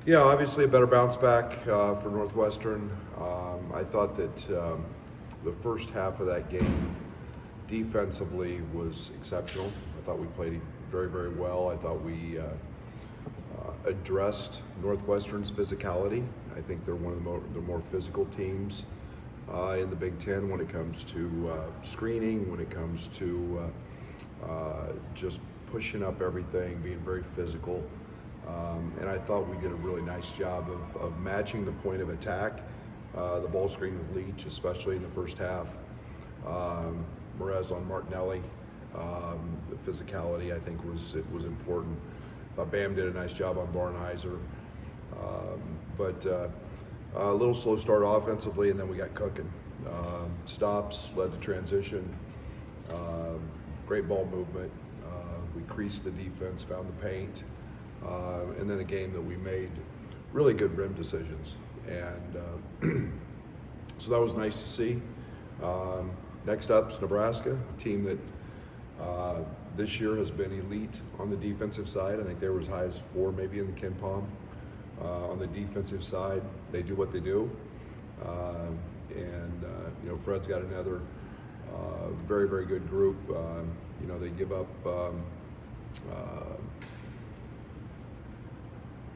Yeah, obviously a better bounce back for Northwestern. I thought that the first half of that game defensively was exceptional. I thought we played very, very well. I thought we addressed Northwestern's physicality. I think they're one of the more physical teams in the Big Ten when it comes to screening, when it comes to just pushing up everything, being very physical. And I thought we did a really nice job of matching the point of attack. The ball screen with Leach, especially in the first half. Merez on Martinelli. The physicality, I think, was important. Bam did a nice job on Barnheiser. But a little slow start offensively, and then we got cooking. Stops led to transition. Great ball movement. We creased the defense, found the paint. And then a game that we made really good rim decisions. And so that was nice to see. Next up is Nebraska, a team that this year has been elite on the defensive side. I think they were as high as 4 maybe in the Ken Palm. On the defensive side, they do what they do. Fred's got another very, very good group. They give up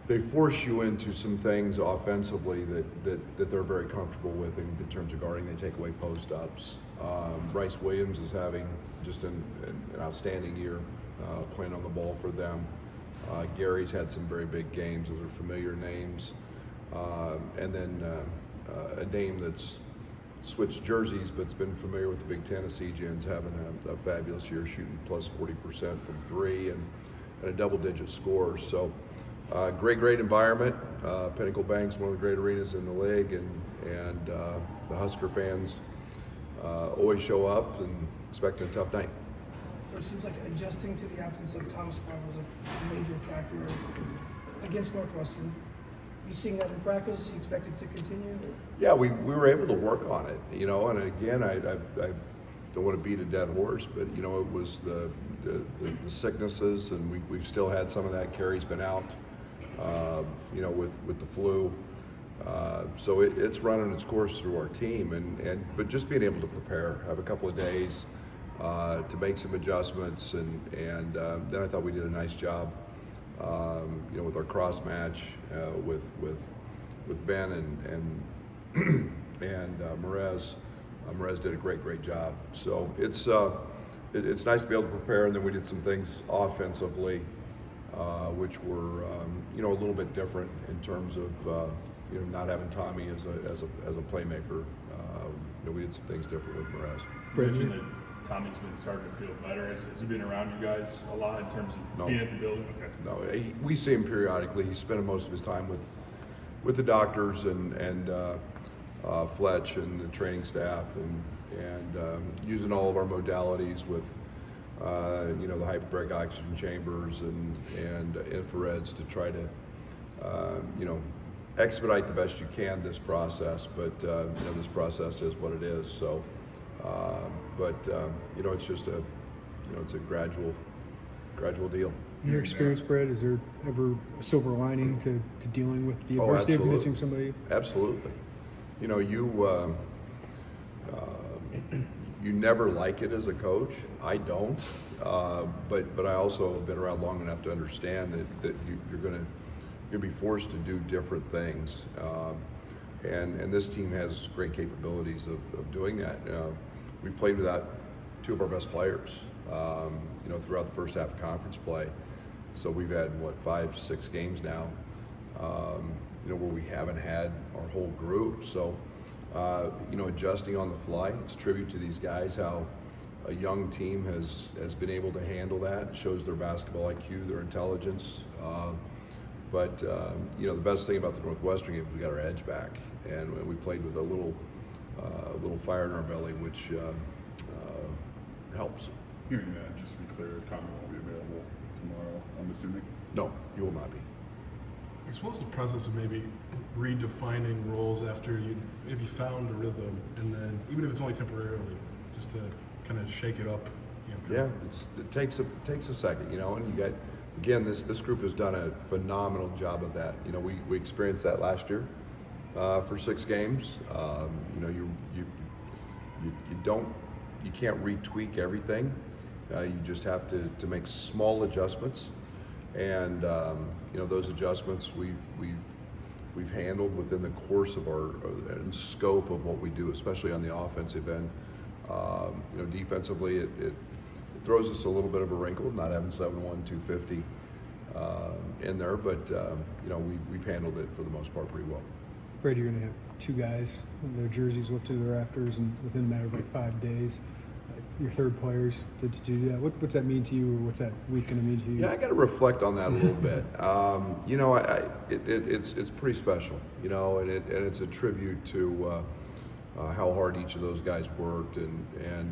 they force you into some things offensively that they're very comfortable with in terms of guarding. They take away post-ups. Bryce Williams is having just an outstanding year playing on the ball for them. Gary's had some very big games. Those are familiar names. And then a name that's switched jerseys but's been familiar with the Big Ten, CJN's having a fabulous year, shooting plus 40% from 3 and a double-digit score. So great environment. Pinnacle Bank's one of the great arenas in the league, and the Husker fans always show up and expecting a tough night. It seems like adjusting to the absence of Thomas Brown was a major factor against Northwestern. You seeing that in practice? You expect it to continue? Yeah, we were able to work on it, and again, I don't want to beat a dead horse, but it was the sicknesses, and we've still had some of that. Carey's been out, with the flu. So it's running its course through our team, but just being able to prepare, have a couple of days to make some adjustments, and then I thought we did a nice job, with our cross match with Ben and Merez. Merez did a great job. So it's nice to be able to prepare, and then we did some things offensively, which were a little bit different in terms of not having Tommy as a playmaker. We did some things different with Merez. You mentioned that Tommy's been starting to feel better. Has he been around you guys a lot in terms of being at the building? Okay. No, we see him periodically. He's spending most of his time with the doctors and Fletch and the training staff, and using all of our modalities with the hyperbaric oxygen chambers and infrareds to try to expedite the best you can this process. But this process is what it is. So, it's just it's a gradual deal. In your experience, Brad, is there ever a silver lining to dealing with the adversity of missing somebody? Absolutely. You never like it as a coach. I don't. But I also have been around long enough to understand that you're going to be forced to do different things. And this team has great capabilities of doing that. We played without 2 of our best players, throughout the first half of conference play. So we've had, 5-6 games now, where we haven't had our whole group. So, adjusting on the fly, it's tribute to these guys how a young team has been able to handle that. It shows their basketball IQ, their intelligence. But the best thing about the Northwestern game is we got our edge back, and we played with a little fire in our belly, which helps. Hearing that, just to be clear, Tommy won't be available tomorrow, I'm assuming? No, you will not be. I suppose the process of maybe redefining roles after you maybe found a rhythm, and then even if it's only temporarily, just to kind of shake it up. Yeah, it takes a second, and you got again, this group has done a phenomenal job of that. You know, we experienced that last year for 6 games. You know, you can't retweak everything. You just have to make small adjustments, and you know, those adjustments we've handled within the course of our scope of what we do, especially on the offensive end. You know, defensively, it throws us a little bit of a wrinkle, not having 7'1", 250 in there, but you know, we've handled it for the most part pretty well. Brad, you're going to have 2 guys, their jerseys lifted to the rafters, and within a matter of like 5 days, your third players to do that. What's that mean to you, or what's that week going to mean to you? Yeah, I got to reflect on that a little bit. You know, it's pretty special. You know, and it's a tribute to how hard each of those guys worked, and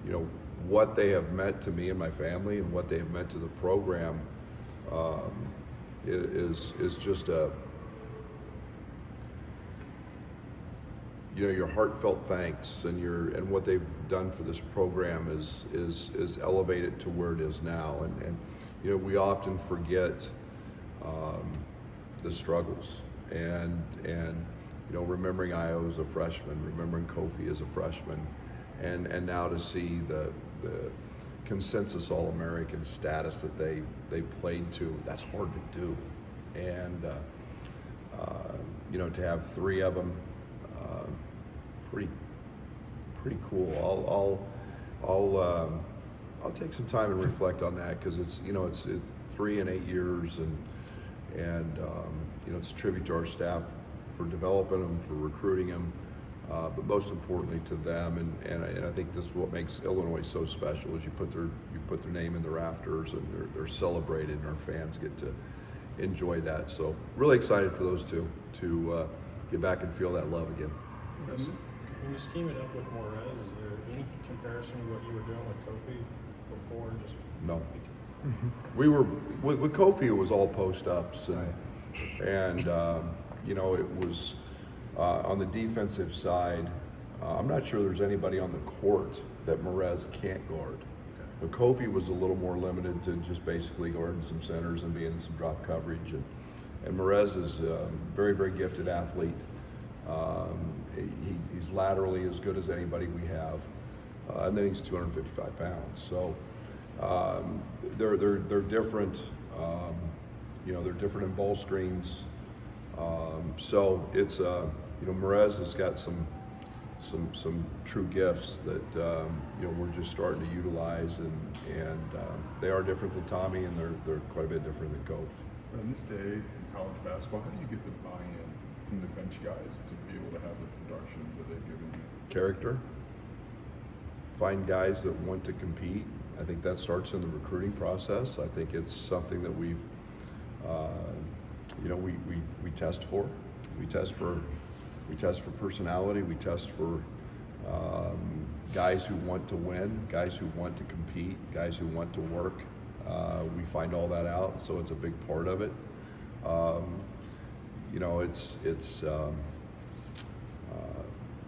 you know what they have meant to me and my family, and what they have meant to the program. Is just a, you know, your heartfelt thanks, and what they've done for this program is elevated to where it is now. And you know, we often forget the struggles, and you know, remembering Io as a freshman, remembering Kofi as a freshman, and now to see the consensus All-American status that they played to, that's hard to do. And you know, to have 3 of them, pretty cool. I'll take some time and reflect on that, because it's, you know, it's 3 and 8 years, and you know, it's a tribute to our staff for developing them, for recruiting them, but most importantly to them. And I think this is what makes Illinois so special, is you put their name in the rafters, and they're celebrated, and our fans get to enjoy that. So really excited for those 2 to get back and feel that love again. When you scheme it up with Morez, is there any comparison to what you were doing with Kofi before? Just No. We were with Kofi. It was all post ups, and you know, it was on the defensive side. I'm not sure there's anybody on the court that Morez can't guard. But Kofi was a little more limited to just basically guarding some centers and being in some drop coverage, and Morez is a very, very gifted athlete. He's laterally as good as anybody we have, and then he's 255 pounds. So they're different. You know, they're different in ball screens. So it's you know, Morez has got some true gifts that you know, we're just starting to utilize, and they are different than Tommy, and they're quite a bit different than Kof. In this day in college basketball, how do you get the buy-in from the bench guys to be able to have the production that they've given you? Character. Find guys that want to compete. I think that starts in the recruiting process. I think it's something that we've, you know, we test for. We test for personality. We test for guys who want to win, guys who want to compete, guys who want to work. We find all that out, so it's a big part of it. You know, it's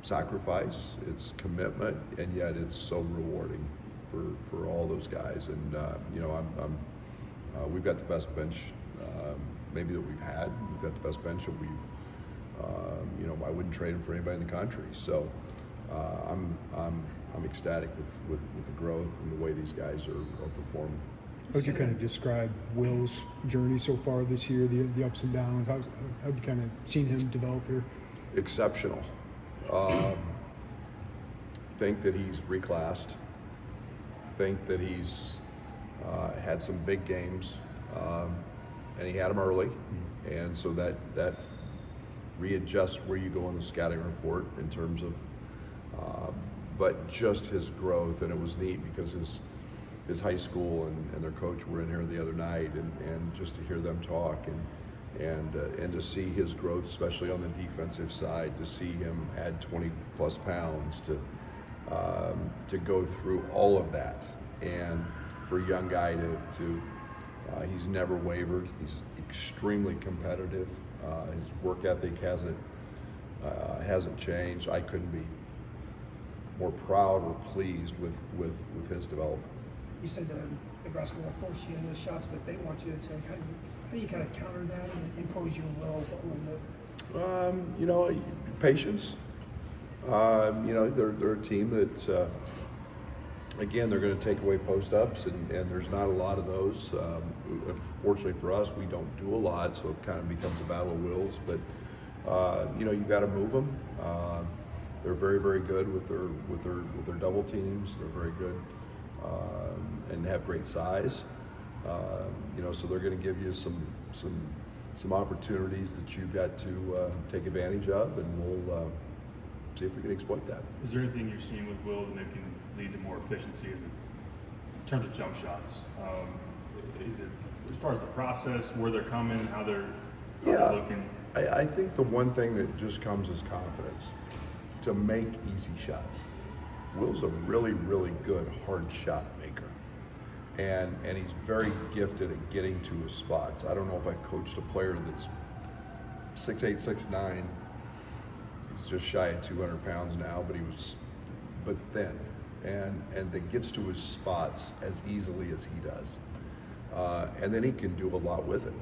sacrifice, it's commitment, and yet it's so rewarding for all those guys. And you know, we've got the best bench maybe that we've had. We've got the best bench that we've. You know, I wouldn't trade him for anybody in the country. So I'm ecstatic with the growth and the way these guys are performing. How would you kind of describe Will's journey so far this year, the ups and downs? How have you kind of seen him develop here? Exceptional. Think that he's reclassed. Think that he's had some big games, and he had them early, and so that readjusts where you go on the scouting report in terms of, but just his growth. And it was neat because his high school and their coach were in here the other night, and just to hear them talk and to see his growth, especially on the defensive side, to see him add 20 plus pounds, to go through all of that, and for a young guy to he's never wavered. He's extremely competitive. His work ethic hasn't changed. I couldn't be more proud or pleased with his development. You said Nebraska will force you into shots that they want you to take. How do you kind of counter that and impose your will a little bit? You know, patience. You know, they're a team that, again, they're going to take away post-ups, and there's not a lot of those. Unfortunately for us, we don't do a lot, so it kind of becomes a battle of wills. But you know, you've got to move them. They're very, very good with their double teams. They're very good and have great size. You know, so they're going to give you some opportunities that you've got to take advantage of, and we'll see if we can exploit that. Is there anything you're seeing with Will that can lead to more efficiency in terms of jump shots? Is it as far as the process, where they're coming, how they're looking? I think the one thing that just comes is confidence to make easy shots. Will's a really, really good hard shot maker. And he's very gifted at getting to his spots. I don't know if I've coached a player that's 6'8", 6'9". He's just shy of 200 pounds now, but thin, and that gets to his spots as easily as he does. And then he can do a lot with it.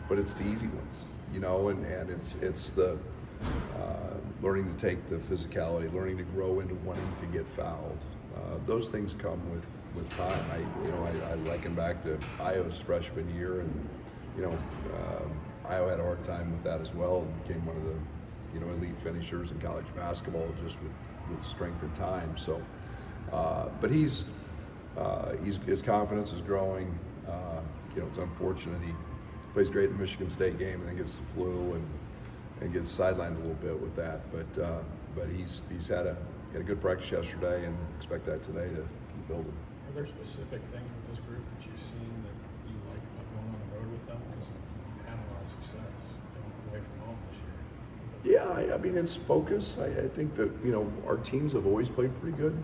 But it's the easy ones, you know, and it's the learning to take the physicality, learning to grow into wanting to get fouled. Those things come with time. I liken back to Io's freshman year, and you know, Io had a hard time with that as well, and became one of the elite finishers in college basketball just with strength and time. So, but his confidence is growing. You know, it's unfortunate he plays great in the Michigan State game and then gets the flu and gets sidelined a little bit with that. But he's had a good practice yesterday, and expect that today to keep building. Are there specific things with this group that you've seen that you like about going on the road with them? Because you've had a lot of success away from home this year. Yeah, I mean, it's focus. I think that, you know, our teams have always played pretty good.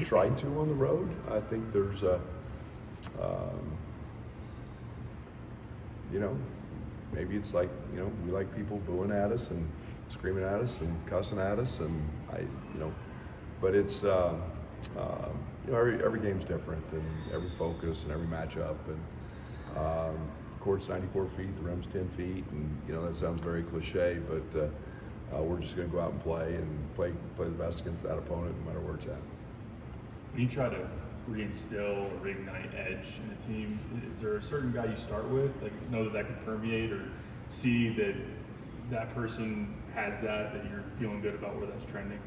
Tried to on the road. I think there's you know, maybe it's like, you know, we like people booing at us and screaming at us and cussing at us, and but it's, you know, every game's different, and every focus and every matchup, and court's 94 feet, the rim's 10 feet, and you know, that sounds very cliche, but we're just going to go out and play the best against that opponent, no matter where it's at. When you try to reinstill or reignite edge in a team, is there a certain guy you start with, like know that can permeate, or see that person has that you're feeling good about where that's trending?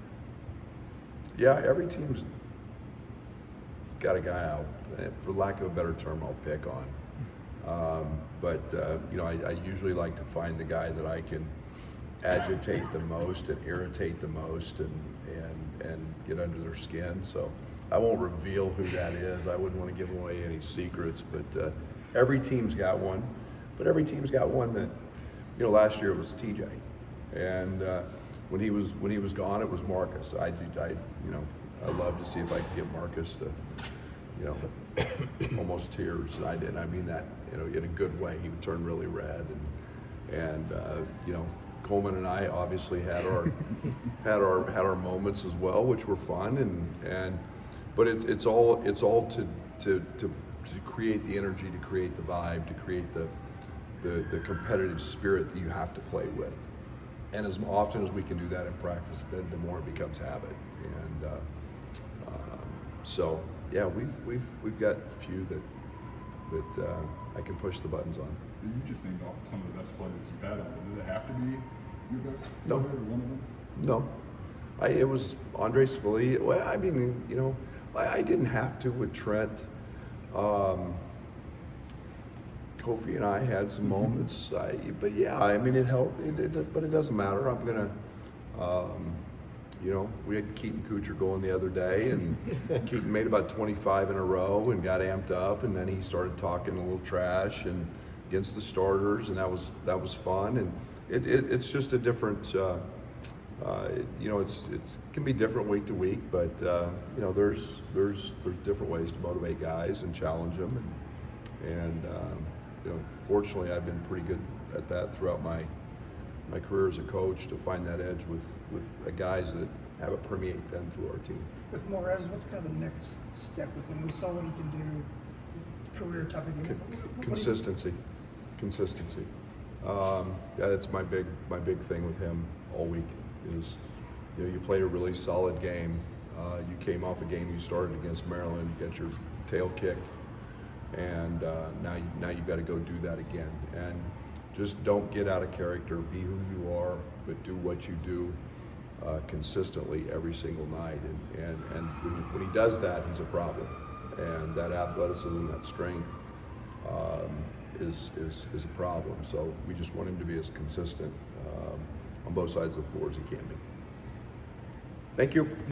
Yeah, every team's got a guy out, for lack of a better term, I'll pick on. But you know, I usually like to find the guy that I can agitate the most and irritate the most and get under their skin. So I won't reveal who that is. I wouldn't want to give away any secrets, but every team's got one. But every team's got one that, you know, last year it was TJ, and when he was gone, it was Marcus. I love to see if I could get Marcus to, you know, almost tears. And I did. I mean that, you know, in a good way. He would turn really red, and you know, Coleman and I obviously had our moments as well, which were fun, but it's all to create the energy, to create the vibe, to create the competitive spirit that you have to play with. And as often as we can do that in practice, then the more it becomes habit. And so yeah, we've got a few that I can push the buttons on. You just named off some of the best players you've had on it. Does it have to be your best No. player or one of them? No, it was Andre Svali. Well, I mean, you know, I didn't have to with Trent. Kofi and I had some moments, but yeah, I mean, it helped. But it doesn't matter. I'm gonna, you know, we had Keaton Kuchar going the other day, and Keaton made about 25 in a row and got amped up, and then he started talking a little trash and against the starters, and that was fun. And it's just a different. You know, it can be different week to week, but you know, there's different ways to motivate guys and challenge them, and you know, fortunately, I've been pretty good at that throughout my career as a coach, to find that edge with guys that have it permeate then through our team. With Morez, what's kind of the next step with him? We saw what he can do, career type of game. Consistency. That's my big thing with him all week is, you played a really solid game. You came off a game you started against Maryland, you got your tail kicked, and now you got to go do that again. And just don't get out of character. Be who you are, but do what you do consistently every single night. And when he does that, he's a problem. And that athleticism, that strength is a problem. So we just want him to be as consistent on both sides of the floor as he can be. Thank you.